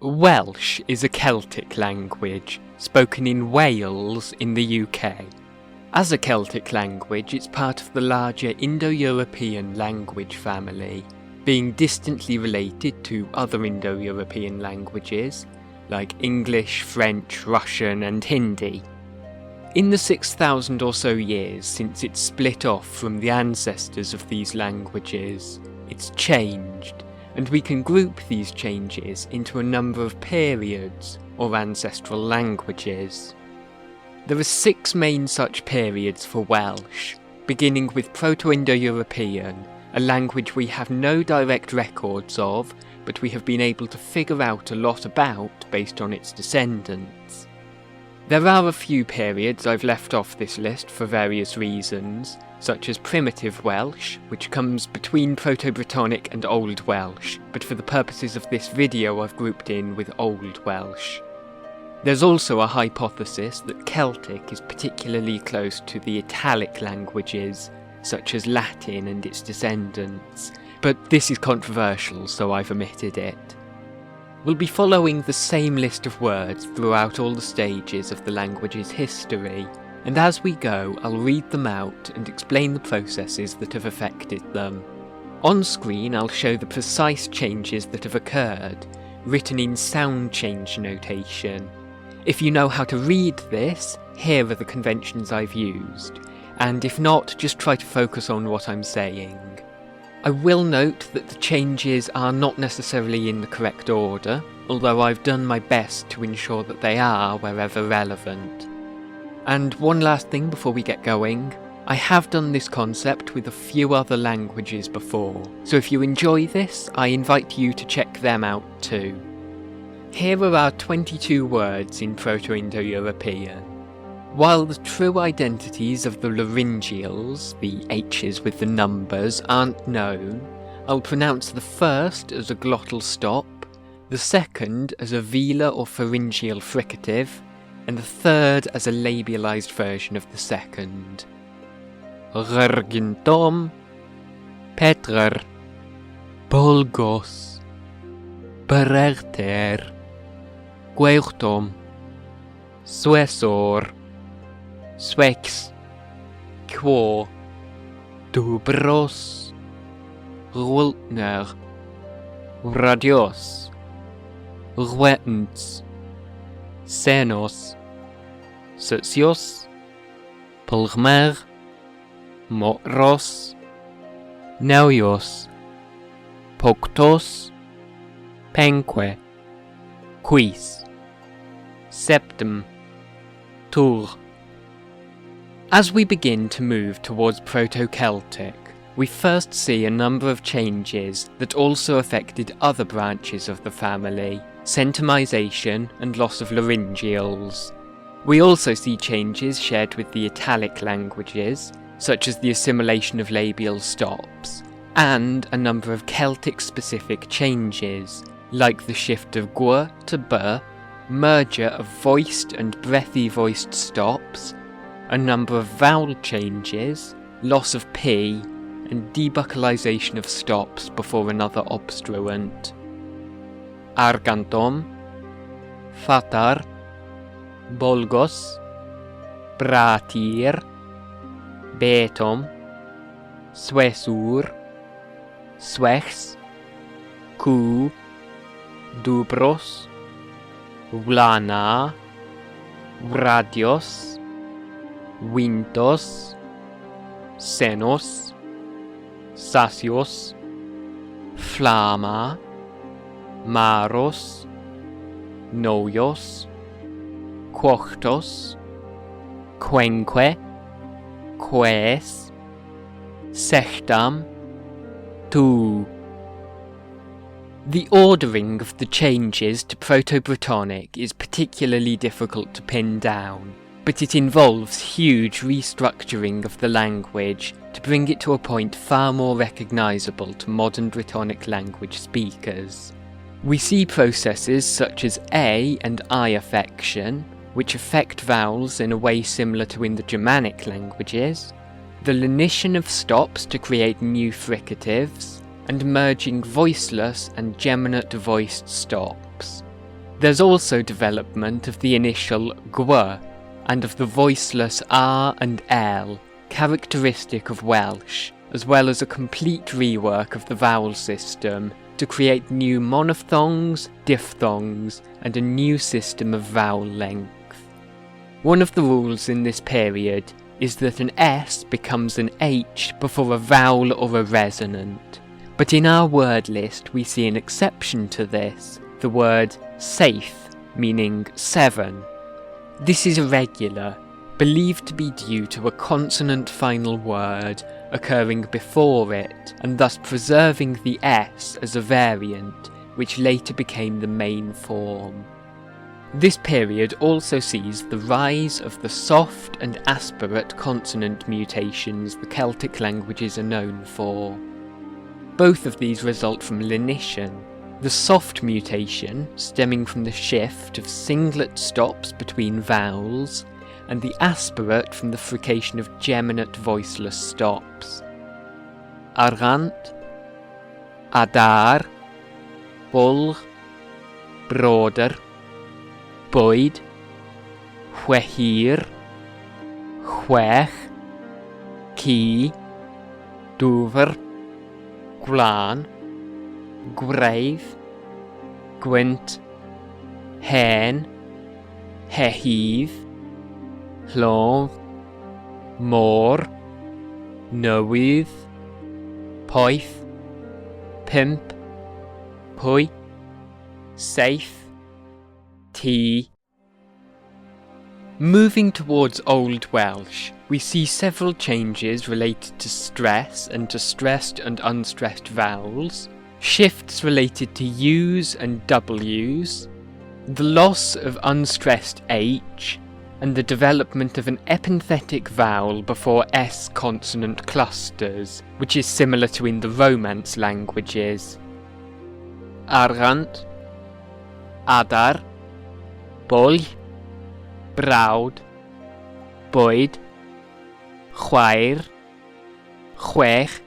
Welsh is a Celtic language, spoken in Wales in the UK. As a Celtic language, it's part of the larger Indo-European language family, being distantly related to other Indo-European languages, like English, French, Russian and Hindi. In the 6,000 or so years since it split off from the ancestors of these languages, it's changed, and we can group these changes into a number of periods or ancestral languages. There are 6 main such periods for Welsh, beginning with Proto-Indo-European, a language we have no direct records of, but we have been able to figure out a lot about based on its descendants. There are a few periods I've left off this list for various reasons, such as Primitive Welsh, which comes between Proto-Brittonic and Old Welsh, but for the purposes of this video I've grouped in with Old Welsh. There's also a hypothesis that Celtic is particularly close to the Italic languages, such as Latin and its descendants, but this is controversial, so I've omitted it. We'll be following the same list of words throughout all the stages of the language's history, and as we go I'll read them out and explain the processes that have affected them. On screen I'll show the precise changes that have occurred, written in sound change notation. If you know how to read this, here are the conventions I've used, and if not, just try to focus on what I'm saying. I will note that the changes are not necessarily in the correct order, although I've done my best to ensure that they are wherever relevant. And one last thing before we get going, I have done this concept with a few other languages before, so if you enjoy this, I invite you to check them out too. Here are our 22 words in Proto-Indo-European. While the true identities of the laryngeals, the H's with the numbers, aren't known, I'll pronounce the first as a glottal stop, the second as a velar or pharyngeal fricative, and the third as a labialized version of the second. Ryrgintom, Petrer, Bolgos, Bererter, Gweuchtom, Swesor, Swex, Quo, Dubros, Rultner, Radios, Rwetens, Senos, Socios, Pulgmer, Motros, Neuios, Poctos, Penque, Quis, Septem, Tour. As we begin to move towards Proto-Celtic, we first see a number of changes that also affected other branches of the family, centralization and loss of laryngeals. We also see changes shared with the Italic languages, such as the assimilation of labial stops, and a number of Celtic-specific changes, like the shift of gw to b, merger of voiced and breathy voiced stops, a number of vowel changes, loss of p, and debuccalization of stops before another obstruent. Argantom, Fatar, Bolgos, Bratir, Betom, Swesur, Swechs, Ku, Dubros, Vlana, Radios, Wintos, Senos, Sasios, Flama, Maros, Noios, Quochtos, Quenque, Ques, Sechtam, Tu. The ordering of the changes to Proto-Brittonic is particularly difficult to pin down, but it involves huge restructuring of the language to bring it to a point far more recognisable to modern Brittonic language speakers. We see processes such as A and I affection, which affect vowels in a way similar to in the Germanic languages, the lenition of stops to create new fricatives, and merging voiceless and geminate voiced stops. There's also development of the initial gw and of the voiceless r and l, characteristic of Welsh, as well as a complete rework of the vowel system to create new monophthongs, diphthongs, and a new system of vowel length. One of the rules in this period is that an S becomes an H before a vowel or a resonant, but in our word list we see an exception to this, the word safe, meaning 7. This is irregular, believed to be due to a consonant final word occurring before it, and thus preserving the S as a variant, which later became the main form. This period also sees the rise of the soft and aspirate consonant mutations the Celtic languages are known for. Both of these result from lenition, the soft mutation stemming from the shift of singlet stops between vowels, and the aspirate from the frication of geminate voiceless stops. Argant, adar, bwlch, broder, bwyd, chwehir, chwech, ci, dwfr, gwlan, gwreidd, gwynt, hen, hehydd, llwf, môr, nywydd, poeth, pump, pwy, saith, tea. Moving towards Old Welsh, we see several changes related to stress and to stressed and unstressed vowels, shifts related to U's and W's, the loss of unstressed H, and the development of an epenthetic vowel before S consonant clusters, which is similar to in the Romance languages. Argant, adar, bwlch, brawd, bwyd, chwaer, chwech,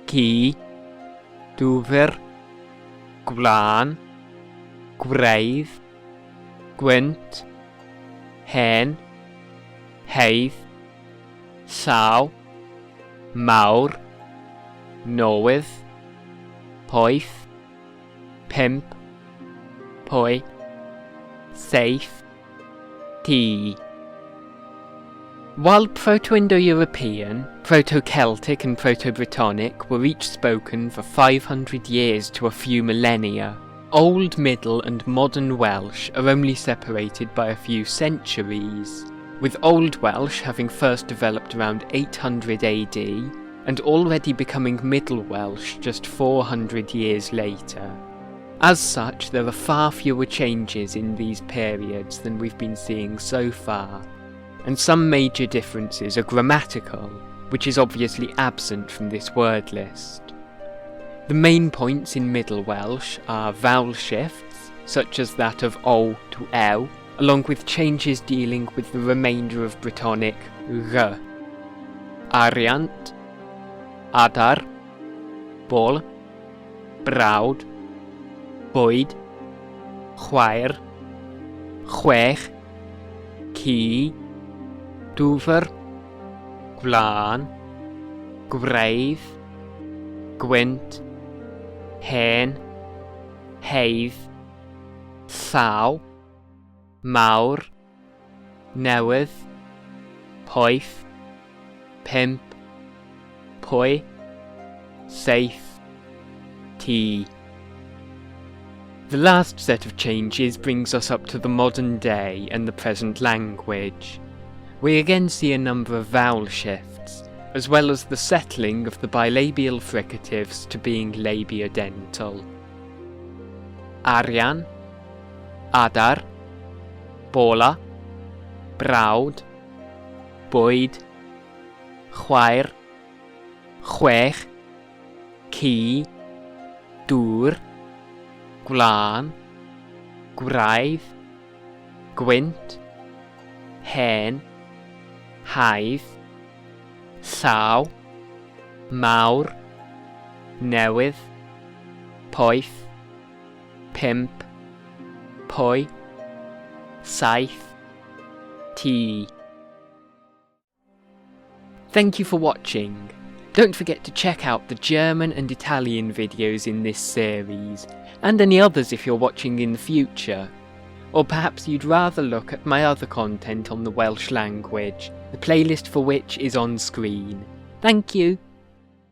ci, dwfr, gwlan, gwreidd, gwynt, hen, heidd, llaw, mawr, nowydd, poeth, pump, pwy, saith, tea. While Proto-Indo-European, Proto-Celtic and Proto-Brittonic were each spoken for 500 years to a few millennia, Old, Middle and Modern Welsh are only separated by a few centuries, with Old Welsh having first developed around 800 AD, and already becoming Middle Welsh just 400 years later. As such, there are far fewer changes in these periods than we've been seeing so far, and some major differences are grammatical, which is obviously absent from this word list. The main points in Middle Welsh are vowel shifts, such as that of O to Ew, along with changes dealing with the remainder of Brittonic R. Ariant, adar, bol, brawd, bwyd, chwaer, chwech, ci, dwfr, gwlan, gwreidd, gwynt, hen, heidd, llaw, mawr, newydd, poeth, pump, pwy, saith, tea. The last set of changes brings us up to the modern day and the present language. We again see a number of vowel shifts, as well as the settling of the bilabial fricatives to being labiodental. Arian, adar, bola, brawd, bwyd, chwaer, chwech, ci, dŵr, gwlan, gwraidd, gwynt, hen, haidd, llaw, mawr, newydd, poeth, pump, poi, saith, ti. Thank you for watching. Don't forget to check out the German and Italian videos in this series, and any others if you're watching in the future. Or perhaps you'd rather look at my other content on the Welsh language, the playlist for which is on screen. Thank you!